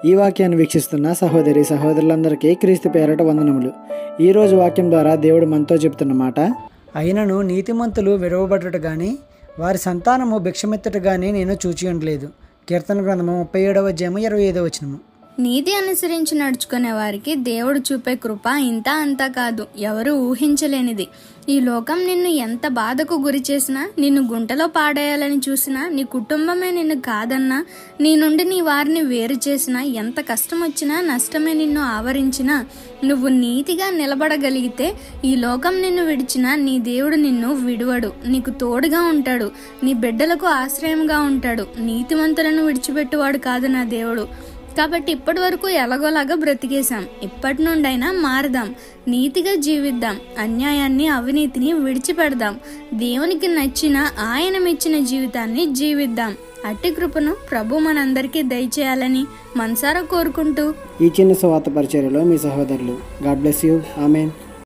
ఈ వాక్యాన్ని వీక్షిస్తున్న సహోదరి సహోదరులందరికీ క్రీస్తు పేరట వందనములు. ఈరోజు వాక్యం ద్వారా దేవుడు మనతో చెప్తున్న మాట, అయినను నీతిమంతులు విడవబడుట గాని వారి సంతానము భిక్షమెత్తుట గాని నేను చూచి ఉండలేదు. కీర్తన గ్రంథము 37వ అధ్యాయము 25వ వచనము. నీతి అనుసరించి నడుచుకునే వారికి దేవుడు చూపే కృప ఇంత అంతా కాదు, ఎవరు ఊహించలేనిది. ఈ లోకం నిన్ను ఎంత బాధకు గురి చేసినా, నిన్ను గుంటలో పాడేయాలని చూసినా, నీ కుటుంబమే నిన్ను కాదన్నా, నీ నుండి నీ వారిని వేరు చేసినా, ఎంత కష్టం వచ్చినా, నష్టమే నిన్ను ఆవరించినా, నువ్వు నీతిగా నిలబడగలిగితే ఈ లోకం నిన్ను విడిచినా నీ దేవుడు నిన్ను విడువడు. నీకు తోడుగా ఉంటాడు, నీ బిడ్డలకు ఆశ్రయంగా ఉంటాడు. నీతిమంతులను విడిచిపెట్టువాడు కాదు నా దేవుడు. కాబట్టి ఇప్పటి వరకు ఎలాగోలాగా బ్రతికేశాం, ఇప్పటి నుండైనా మారదాం, నీతిగా జీవిద్దాం, అన్యాయాన్ని అవినీతిని విడిచిపెడదాం, దేవునికి నచ్చిన ఆయన మెచ్చిన జీవితాన్ని జీవిద్దాం. అట్టి కృపను ప్రభు మనందరికీ దయచేయాలని మనసారా కోరుకుంటూ ఈ చిన్న సువార్త పరిచర్యలో మీ సహోదరులు. God bless you. ఆమేన్.